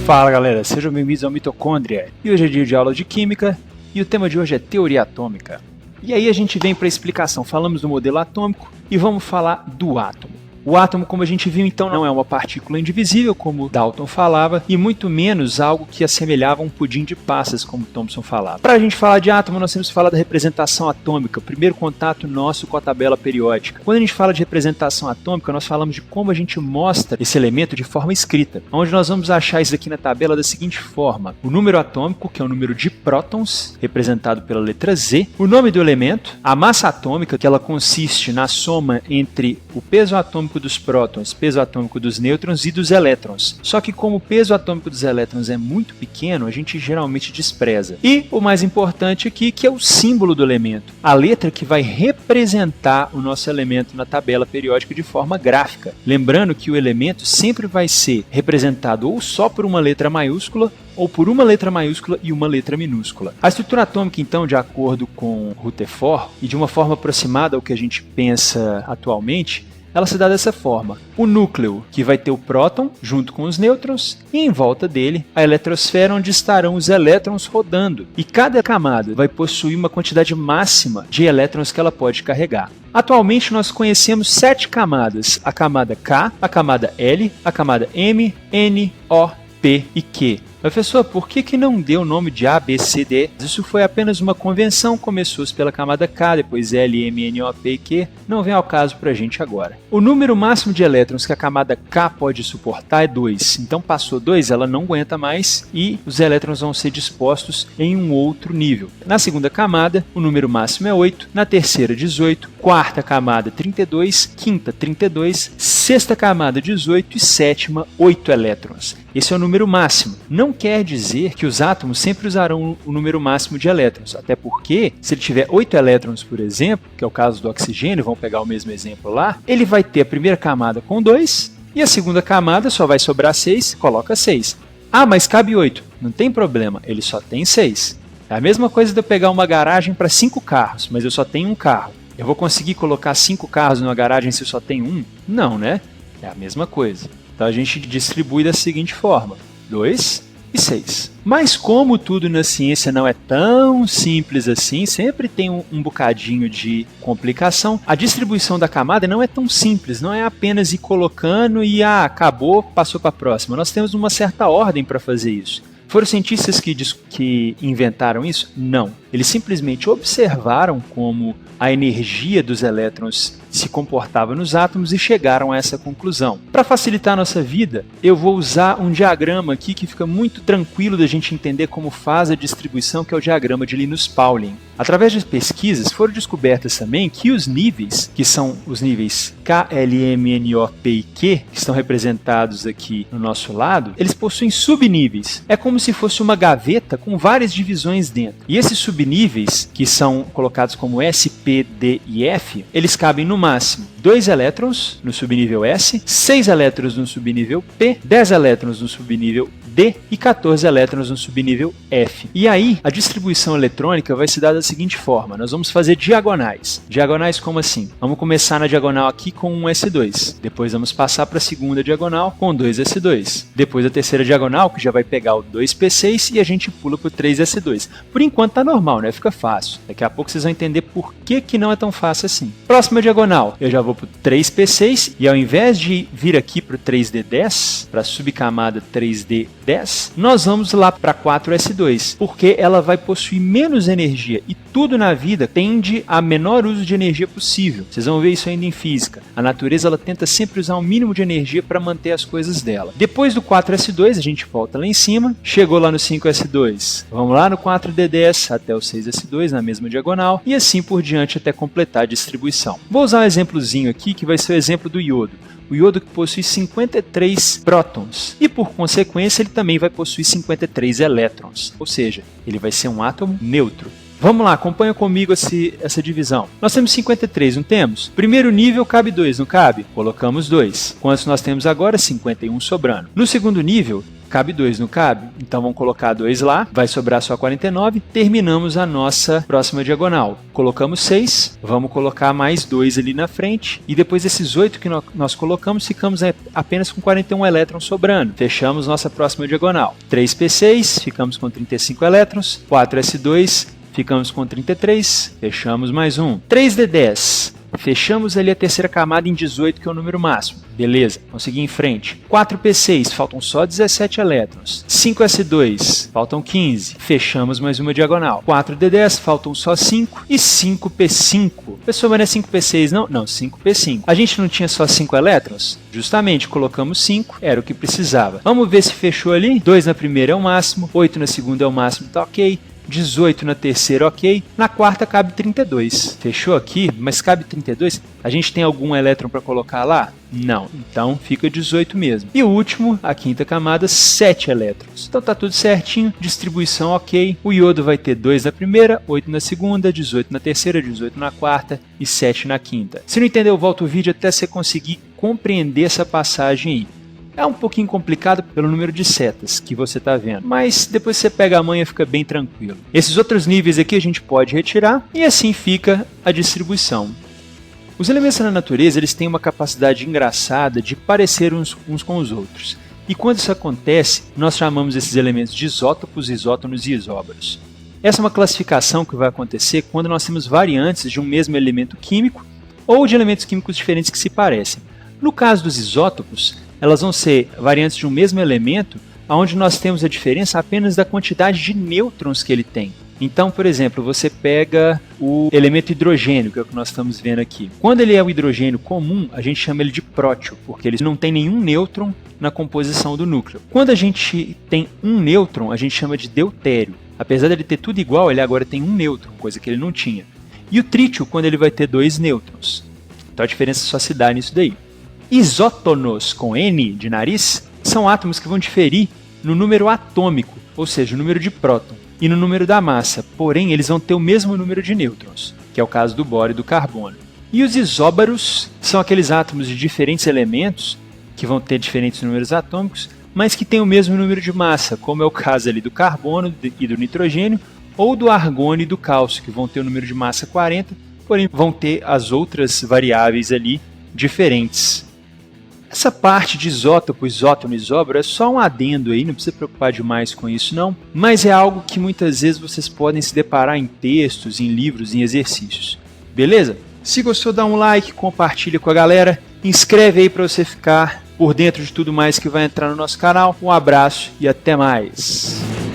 Fala galera, sejam bem-vindos ao Mitocôndria. E hoje é dia de aula de Química e o tema de hoje é Teoria Atômica. E aí a gente vem para a explicação, falamos do modelo atômico e vamos falar do átomo. O átomo, como a gente viu, então, não é uma partícula indivisível, como Dalton falava, e muito menos algo que assemelhava a um pudim de passas, como Thomson falava. Para a gente falar de átomo, nós temos que falar da representação atômica, o primeiro contato nosso com a tabela periódica. Quando a gente fala de representação atômica, nós falamos de como a gente mostra esse elemento de forma escrita, onde nós vamos achar isso aqui na tabela da seguinte forma: o número atômico, que é o número de prótons, representado pela letra Z, o nome do elemento, a massa atômica, que ela consiste na soma entre o peso atômico dos prótons, peso atômico dos nêutrons e dos elétrons. Só que como o peso atômico dos elétrons é muito pequeno, a gente geralmente despreza. E o mais importante aqui, que é o símbolo do elemento, a letra que vai representar o nosso elemento na tabela periódica de forma gráfica. Lembrando que o elemento sempre vai ser representado ou só por uma letra maiúscula ou por uma letra maiúscula e uma letra minúscula. A estrutura atômica, então, de acordo com Rutherford, e de uma forma aproximada ao que a gente pensa atualmente, ela se dá dessa forma: o núcleo, que vai ter o próton junto com os nêutrons, e em volta dele a eletrosfera, onde estarão os elétrons rodando. E cada camada vai possuir uma quantidade máxima de elétrons que ela pode carregar. Atualmente nós conhecemos 7 camadas: a camada K, a camada L, a camada M, N, O, P e Q. Professor, por que não deu o nome de A, B, C, D? Isso foi apenas uma convenção, começou-se pela camada K, depois L, M, N, O, P e Q. Não vem ao caso para a gente agora. O número máximo de elétrons que a camada K pode suportar é 2. Então passou 2, ela não aguenta mais e os elétrons vão ser dispostos em um outro nível. Na segunda camada, o número máximo é 8, na terceira 18, quarta camada 32, quinta 32, sexta camada 18 e sétima 8 elétrons. Esse é o número máximo. Não quer dizer que os átomos sempre usarão o número máximo de elétrons, até porque, se ele tiver 8 elétrons, por exemplo, que é o caso do oxigênio, vamos pegar o mesmo exemplo lá, ele vai ter a primeira camada com 2 e a segunda camada só vai sobrar 6, coloca 6. Ah, mas cabe 8. Não tem problema, ele só tem 6. É a mesma coisa de eu pegar uma garagem para 5 carros, mas eu só tenho um carro. Eu vou conseguir colocar 5 carros numa garagem se eu só tenho um? Não, né? É a mesma coisa. Então a gente distribui da seguinte forma: 2 e 6. Mas como tudo na ciência não é tão simples assim, sempre tem um bocadinho de complicação, a distribuição da camada não é tão simples, não é apenas ir colocando e acabou, passou para a próxima. Nós temos uma certa ordem para fazer isso. Foram cientistas que inventaram isso? Não. Eles simplesmente observaram como a energia dos elétrons se comportava nos átomos e chegaram a essa conclusão. Para facilitar a nossa vida, eu vou usar um diagrama aqui que fica muito tranquilo da gente entender como faz a distribuição, que é o diagrama de Linus-Pauling. Através de pesquisas, foram descobertas também que os níveis, que são os níveis K, L, M, N, O, P e Q, que estão representados aqui no nosso lado, eles possuem subníveis. É como se fosse uma gaveta com várias divisões dentro. E esses subníveis, que são colocados como S, P, D e F, eles cabem no máximo 2 elétrons no subnível S, 6 elétrons no subnível P, 10 elétrons no subnível D e 14 elétrons no subnível F. E aí, a distribuição eletrônica vai se dar da seguinte forma: nós vamos fazer diagonais. Diagonais como assim? Vamos começar na diagonal aqui com um S2, depois vamos passar para a segunda diagonal com 2 S2, depois a terceira diagonal, que já vai pegar o 2P6 e a gente pula para o 3S2. Por enquanto tá normal, né? Fica fácil. Daqui a pouco vocês vão entender por que não é tão fácil assim. Próxima diagonal, eu já vou para o 3P6 e ao invés de vir aqui para o 3D10, para a subcamada 3D10, nós vamos lá para 4S2, porque ela vai possuir menos energia e tudo na vida tende a menor uso de energia possível. Vocês vão ver isso ainda em física. A natureza ela tenta sempre usar o mínimo de energia para manter as coisas dela. Depois do 4S2, a gente volta lá em cima, chegou lá no 5S2, vamos lá no 4D10 até o 6S2 na mesma diagonal e assim por diante até completar a distribuição. Vou usar um exemplozinho aqui que vai ser o exemplo do iodo. O iodo que possui 53 prótons e, por consequência, ele também vai possuir 53 elétrons, ou seja, ele vai ser um átomo neutro. Vamos lá, acompanha comigo essa divisão. Nós temos 53, não temos? Primeiro nível cabe 2, não cabe? Colocamos 2. Quantos nós temos agora? 51 sobrando. No segundo nível, Cabe 2, não cabe? Então vamos colocar 2 lá, vai sobrar só 49, terminamos a nossa próxima diagonal. Colocamos 6, vamos colocar mais 2 ali na frente, e depois desses 8 que nós colocamos, ficamos apenas com 41 elétrons sobrando. Fechamos nossa próxima diagonal. 3p6, ficamos com 35 elétrons, 4s2, ficamos com 33, fechamos mais um. 3d10. Fechamos ali a terceira camada em 18, que é o número máximo. Beleza, vamos seguir em frente. 4p6, faltam só 17 elétrons. 5s2, faltam 15. Fechamos mais uma diagonal. 4d10, faltam só 5. E 5p5. Pessoal, mas não é 5p6 não? Não, 5p5. A gente não tinha só 5 elétrons? Justamente, colocamos 5, era o que precisava. Vamos ver se fechou ali. 2 na primeira é o máximo, 8 na segunda é o máximo, tá ok. 18 na terceira, ok. Na quarta cabe 32. Fechou aqui, mas cabe 32. A gente tem algum elétron para colocar lá? Não. Então fica 18 mesmo. E o último, a quinta camada, 7 elétrons. Então tá tudo certinho. Distribuição ok. O iodo vai ter 2 na primeira, 8 na segunda, 18 na terceira, 18 na quarta e 7 na quinta. Se não entendeu, volta o vídeo até você conseguir compreender essa passagem aí. É um pouquinho complicado pelo número de setas que você está vendo, mas depois você pega a manha fica bem tranquilo. Esses outros níveis aqui a gente pode retirar e assim fica a distribuição. Os elementos na natureza eles têm uma capacidade engraçada de parecer uns com os outros. E quando isso acontece, nós chamamos esses elementos de isótopos, isótonos e isóbaros. Essa é uma classificação que vai acontecer quando nós temos variantes de um mesmo elemento químico ou de elementos químicos diferentes que se parecem. No caso dos isótopos, elas vão ser variantes de um mesmo elemento, onde nós temos a diferença apenas da quantidade de nêutrons que ele tem. Então, por exemplo, você pega o elemento hidrogênio, que é o que nós estamos vendo aqui. Quando ele é o hidrogênio comum, a gente chama ele de prótio, porque ele não tem nenhum nêutron na composição do núcleo. Quando a gente tem um nêutron, a gente chama de deutério. Apesar dele ter tudo igual, ele agora tem um nêutron, coisa que ele não tinha. E o trítio, quando ele vai ter 2 nêutrons. Então a diferença só se dá nisso daí. Isótonos, com N de nariz, são átomos que vão diferir no número atômico, ou seja, o número de próton, e no número da massa, porém eles vão ter o mesmo número de nêutrons, que é o caso do bório e do carbono. E os isóbaros são aqueles átomos de diferentes elementos, que vão ter diferentes números atômicos, mas que têm o mesmo número de massa, como é o caso ali do carbono e do nitrogênio, ou do argônio e do cálcio, que vão ter o número de massa 40, porém vão ter as outras variáveis ali diferentes. Essa parte de isótopo, isótono e isóbaro é só um adendo aí, não precisa se preocupar demais com isso não, mas é algo que muitas vezes vocês podem se deparar em textos, em livros, em exercícios. Beleza? Se gostou, dá um like, compartilha com a galera, inscreve aí para você ficar por dentro de tudo mais que vai entrar no nosso canal. Um abraço e até mais!